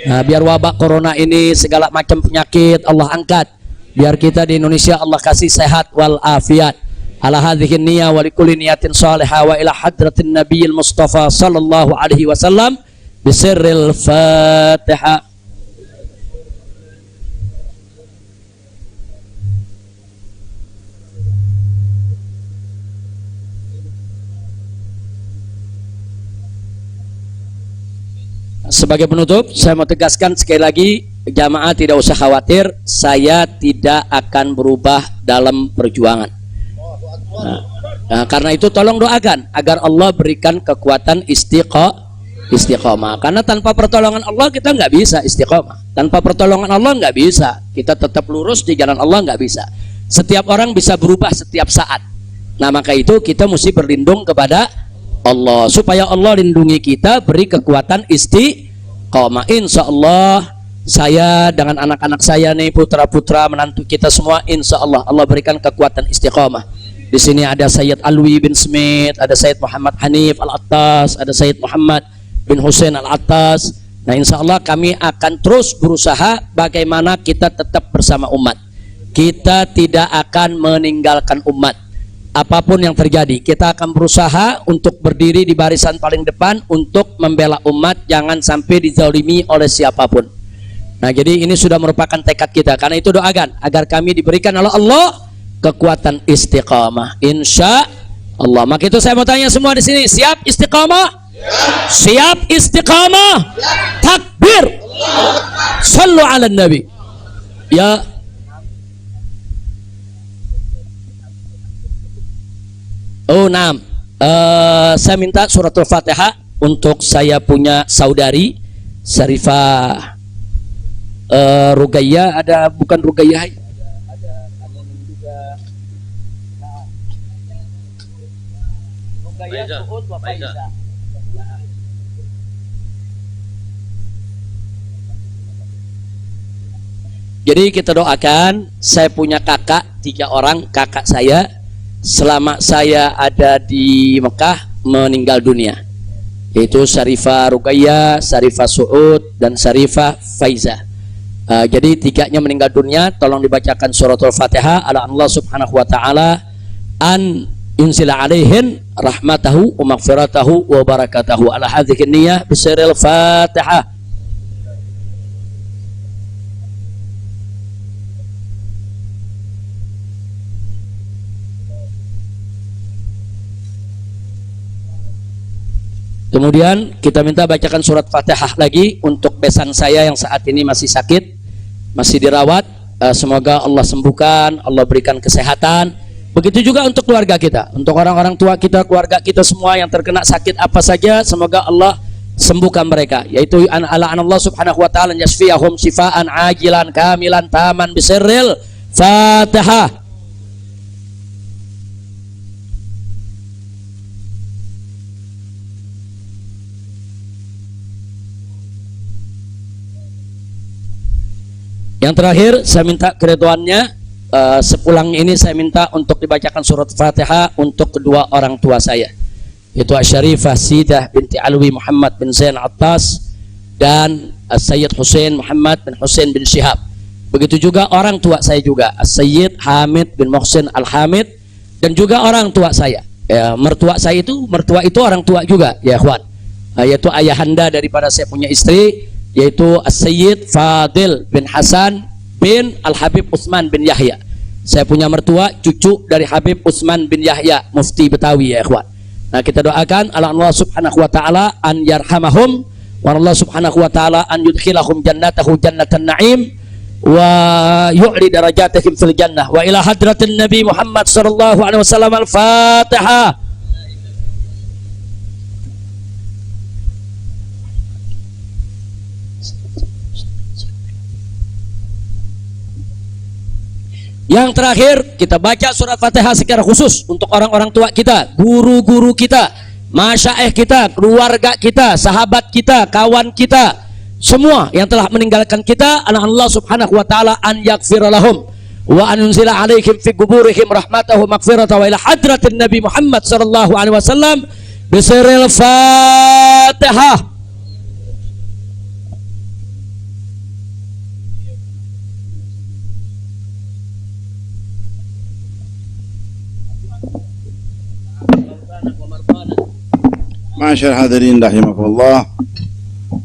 Nah, biar wabak corona ini segala macam penyakit Allah angkat, biar kita di Indonesia Allah kasih sehat wal afiat. Ala hadhihi niyya wa likulli niyatin salihah wa ila hadratin nabiyil mustafa sallallahu alaihi wasallam bisirril Fatihah. Sebagai penutup, saya mau tegaskan sekali lagi, jamaah tidak usah khawatir, saya tidak akan berubah dalam perjuangan. Nah, karena itu tolong doakan agar Allah berikan kekuatan istiqomah. Karena tanpa pertolongan Allah kita nggak bisa istiqomah. Tanpa pertolongan Allah nggak bisa. Kita tetap lurus di jalan Allah nggak bisa. Setiap orang bisa berubah setiap saat. Nah maka itu kita mesti berlindung kepada Allah supaya Allah lindungi kita, beri kekuatan istiqamah. Insya Allah saya dengan anak-anak saya nih, putra-putra menantu kita semua, insya Allah Allah berikan kekuatan istiqamah. Di sini ada Sayyid Alwi bin Smith, ada Sayyid Muhammad Hanif Al-Attas, ada Sayyid Muhammad bin Hussein Al-Attas. Nah insya Allah kami akan terus berusaha bagaimana kita tetap bersama umat. Kita tidak akan meninggalkan umat. Apapun yang terjadi, kita akan berusaha untuk berdiri di barisan paling depan untuk membela umat, jangan sampai dizalimi oleh siapapun. Nah jadi ini sudah merupakan tekad kita. Karena itu doakan agar kami diberikan oleh Allah kekuatan istiqamah, insya Allah. Maka itu saya mau tanya semua di sini, siap istiqamah? Siap istiqamah? Takbir! Sallu ala Nabi. Ya. Oh, nah, saya minta suratul Fatihah untuk saya punya saudari Syarifah Rugayyah, ada bukan Rugayyah, ada juga Rugayyah Suud wa Faiza. Jadi kita doakan, saya punya kakak 3 orang, kakak saya selama saya ada di Mekah meninggal dunia, yaitu Syarifah Rugayyah, Syarifah Suud, dan Syarifah Faiza. Jadi 3-nya meninggal dunia. Tolong dibacakan suratul Fatihah ala Allah subhanahu wa ta'ala an yunsila alaihin rahmatahu wa maghfiratahu wa barakatahu ala hadhihi niyah bisiril Fatihah. Kemudian kita minta bacakan surat Fatihah lagi untuk besan saya yang saat ini masih sakit, masih dirawat. Semoga Allah sembuhkan, Allah berikan kesehatan. Begitu juga untuk keluarga kita, untuk orang-orang tua kita, keluarga kita semua yang terkena sakit apa saja, semoga Allah sembuhkan mereka. Yaitu ala Allah subhanahu wa ta'ala yasfiyahum shifaan ajilan kamilan taman bisirril Fatihah. Yang terakhir saya minta keridhaannya, sepulang ini saya minta untuk dibacakan surat Fatihah untuk kedua orang tua saya, yaitu Syarifah Sidah binti Alwi Muhammad bin Zain Attas dan Sayyid Hussein Muhammad bin Hussein bin Syihab. Begitu juga orang tua saya juga, Sayyid Hamid bin Muhsin Al-Hamid, dan juga orang tua saya. Mertua saya itu, mertua itu orang tua juga ya ikhwan, yaitu ayahanda daripada saya punya istri, yaitu Sayyid Fadil bin Hasan bin Al-Habib Utsman bin Yahya. Saya punya mertua cucu dari Habib Utsman bin Yahya, mufti Betawi ya ikhwan. Nah kita doakan Allah subhanahu wa ta'ala an yarhamahum wa Allah subhanahu wa ta'ala an yudkhilahum jannatahu jannatan na'im wa yu'li darajatihim fil jannah wa ila hadratin Nabi Muhammad sallallahu alaihi wasallam. Al-Fatihah. Yang terakhir kita baca surat Fatihah secara khusus untuk orang-orang tua kita, guru-guru kita, masyaikh kita, keluarga kita, sahabat kita, kawan kita, semua yang telah meninggalkan kita. Allah subhanahu wa ta'ala an yaghfira lahum wa an yunzila alaihim fi quburihim rahmatahu maghfiratahu wa ila hadratin Nabi Muhammad sallallahu alaihi wasallam bisiril Fatihah. Masyaallah hadirin rahimakumullah.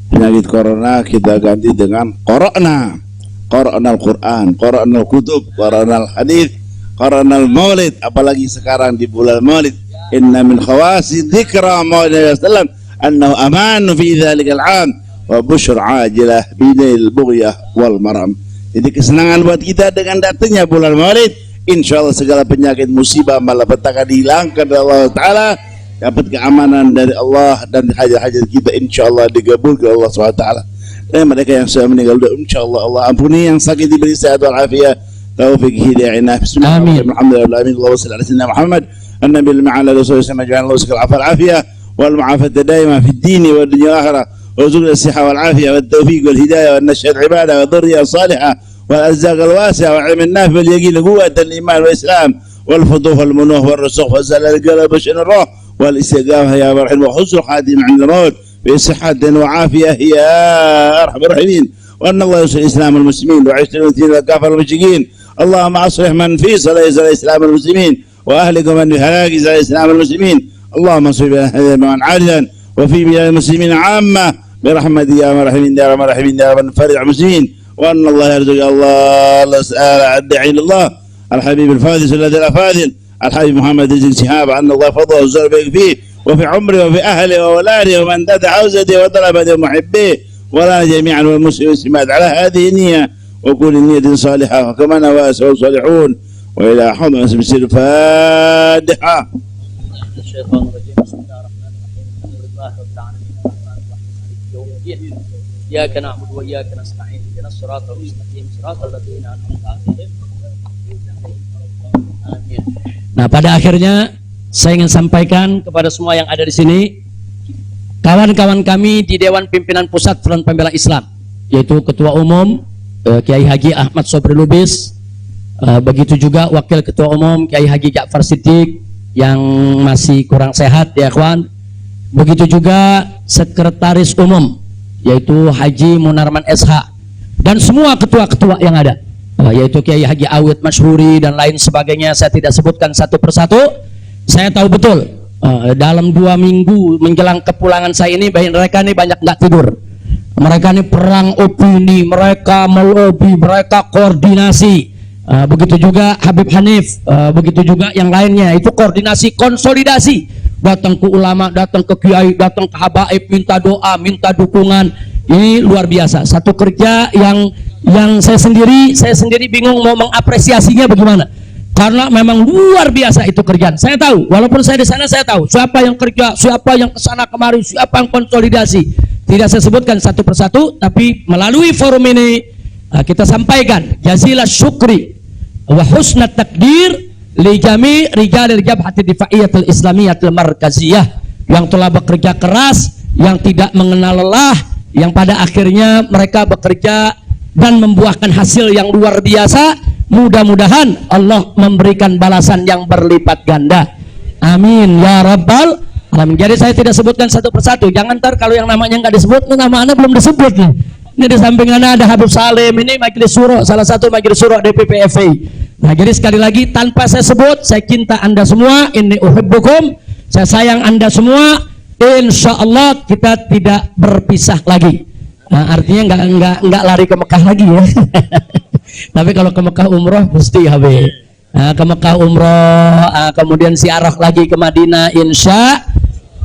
Penyakit corona kita ganti dengan Qara'na. Qara'nal Quran, Qara'nal Kutub, Qara'nal Hadis, Qara'nal Maulid. Apalagi sekarang di bulan Maulid, inna min khawasi dzikra Maulid sallam annahu amanu fi dzalikal 'am wa busyra 'ajilah bidil bughyah wal maram. Jadi kesenangan buat kita dengan datangnya bulan Maulid. Insyaallah segala penyakit musibah malapetaka dihilangkan oleh Allah Ta'ala, dapat keamanan dari Allah, dan hajat-hajat kita insyaallah digabulkan Allah SWT. Dan mereka yang sudah meninggal insyaallah Allah ampuni, yang sakit diberi sehat wal afiat, taufik hidayah inah. Bismillahirrahmanirrahim. Alhamdulillah Allahumma shalli ala sayyidina Muhammad an-nabiy al-ma'ala rasulullah sallallahu alaihi wasallam wal afiyah wal mu'afata daima fid din wa dunya akhirah وارزقنا الصحة والعافية والتوفيق والهداية والنشأة العبادة والذرية الصالحة والأرزاق الواسعة والعلم النافع واليقين قوة الإيمان والإسلام والفضوح والمنوح والرسوخ والزلال القلب وشن الروح والاستقامة يا مرحم وحسن خاتم عند الموت بصحة وعافية يا أرحم الراحمين. وأن الله ينصر الإسلام والمسلمين وعيش المسلمين والكافر المشركين. اللهم أصلح من في صلاة الإسلام المسلمين وأهلك من في هلاك صلاة الإسلام المسلمين. اللهم انصر بلاد من عاجلا وفي بلاد المسلمين عامة برحمتك يا مرحمين يا رب الراحمين يا رب فرج المسلمين. وأن الله يرزق الله سأل الداعي إلى الله الحبيب الفاضل الذي الأفاضل الحبيب محمد بن شهاب أن الله فضله وزر بك فيه وفي عمره وفي أهله وأولاده ومن دد حوزته وطلبته ومحبيه ولا جميعا والمسلمين والمسلمات على هذه النية وكل نية صالحة وكما نوى الصالحون. وإلى حضر اسم السر الفاتحة. الشيطان الرجيم. بسم الله الرحمن الرحيم. الحمد لله رب العالمين الرحمن الرحيم مالك يوم الدين. إياك نعبد وإياك نستعين اهدنا الصراط المستقيم صراط الذين أنعمت عليهم. Amin. Nah, pada akhirnya saya ingin sampaikan kepada semua yang ada di sini, kawan-kawan kami di Dewan Pimpinan Pusat Front Pembela Islam, yaitu Ketua Umum Kiai Haji Ahmad Sobri Lubis, begitu juga Wakil Ketua Umum Kiai Haji Ja'far Siddiq yang masih kurang sehat ya kawan, begitu juga Sekretaris Umum yaitu Haji Munarman SH dan semua ketua-ketua yang ada, yaitu Kiai Haji Awid Masyhuri dan lain sebagainya. Saya tidak sebutkan satu persatu. Saya tahu betul dalam 2 minggu menjelang kepulangan saya ini mereka ini banyak nggak tidur. Mereka ini perang opini, mereka melobi, mereka koordinasi. Begitu juga Habib Hanif, begitu juga yang lainnya. Itu koordinasi, konsolidasi. Datang ke ulama, datang ke kiai, datang ke habaib, minta doa, minta dukungan. Ini luar biasa. Satu kerja yang saya sendiri bingung mau mengapresiasinya bagaimana. Karena memang luar biasa itu kerjaan. Saya tahu, walaupun saya di sana saya tahu siapa yang kerja, siapa yang kesana kemari, siapa yang konsolidasi. Tidak saya sebutkan satu persatu, tapi melalui forum ini kita sampaikan jazilah syukri wa husnat takdir li jami' rijalil jabhati difaiyatul islamiyatul markaziyah yang telah bekerja keras, yang tidak mengenal lelah, yang pada akhirnya mereka bekerja dan membuahkan hasil yang luar biasa. Mudah-mudahan Allah memberikan balasan yang berlipat ganda. Amin ya rabbal alamin. Jadi saya tidak sebutkan satu persatu. Jangan ntar kalau yang namanya nggak disebut, nama anda belum disebut nih. Ini di samping anda ada Habib Salim, ini majelis syuro, salah satu majelis syuro DPP FI. Nah jadi sekali lagi tanpa saya sebut, saya cinta anda semua. Inni uhibbukum, saya sayang anda semua. Insya Allah kita tidak berpisah lagi. Nah, artinya nggak lari ke Mekah lagi ya. Tapi kalau ke Mekah umroh mesti Habib. Nah, ke Mekah umroh, kemudian ziarah lagi ke Madinah insya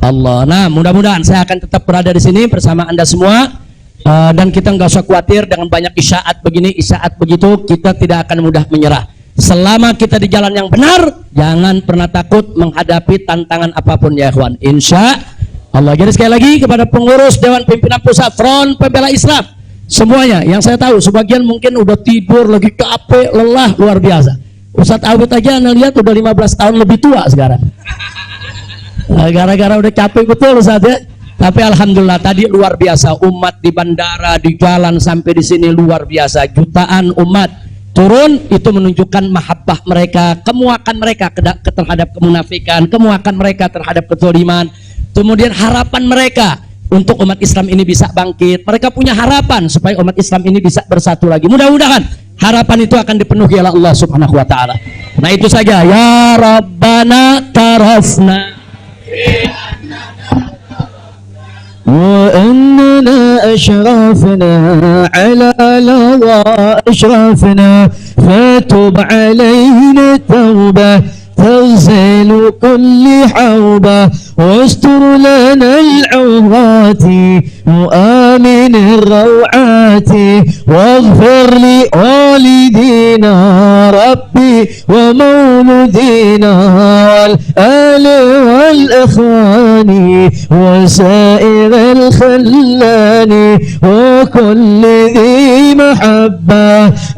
Allah. Nah mudah-mudahan saya akan tetap berada di sini bersama anda semua. Dan kita nggak usah khawatir dengan banyak isyaat begini, isyaat begitu, kita tidak akan mudah menyerah. Selama kita di jalan yang benar, jangan pernah takut menghadapi tantangan apapun ya ikhwan, insya Allah. Jadi sekali lagi kepada pengurus Dewan Pimpinan Pusat Front Pembela Islam semuanya, yang saya tahu sebagian mungkin udah tidur, lagi capek, lelah, luar biasa. Ustadz Awid aja anda lihat udah 15 tahun lebih tua sekarang. Gara-gara udah capek betul Ustadz ya. Tapi alhamdulillah tadi luar biasa, umat di bandara, di jalan sampai di sini luar biasa. Jutaan umat turun, itu menunjukkan mahabbah mereka, kemuakan mereka terhadap kemunafikan, kemuakan mereka terhadap kezaliman. Kemudian harapan mereka untuk umat Islam ini bisa bangkit. Mereka punya harapan supaya umat Islam ini bisa bersatu lagi. Mudah-mudahan harapan itu akan dipenuhi oleh Allah Subhanahu wa taala. Nah itu saja. Ya Rabbana tarafna وأننا أشرفنا على لظى أشرفنا فتب علينا توبة تغسل كل حوبة واستر لنا العورات وآمن الروعات واغفر لوالدينا ربي ومولدينا والآل والإخوان وسائر الخلان وكل ذي محبة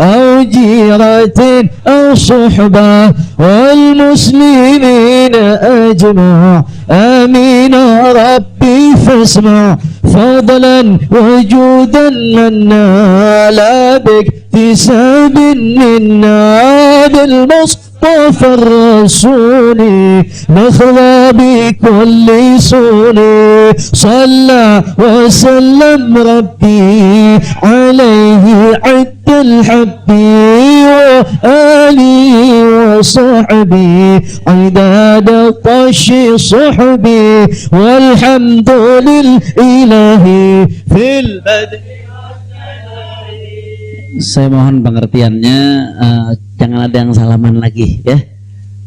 أو جيرة أو صحبة والمسلمين أجمع آمين ربي فاسمع فضلا وجودا منا لا باكتساب منا بالمصطفى الرسول نخضى بكل سوني صلى وسلم ربي عليه عد الحبي وآلي وصحبي عداد طش صحبي والحمد لله في البدء. Saya mohon pengertiannya, jangan ada yang salaman lagi ya.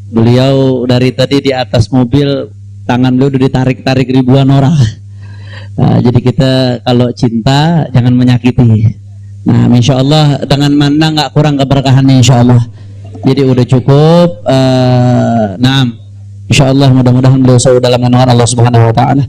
Beliau dari tadi di atas mobil, tangan beliau udah ditarik-tarik ribuan orang. Jadi kita kalau cinta jangan menyakiti. Nah, insya Allah dengan mana nggak kurang keberkahannya insya Allah. Jadi udah cukup. Nah, insya Allah mudah-mudahan beliau selalu dalam naungan Allah Subhanahu Wa Taala.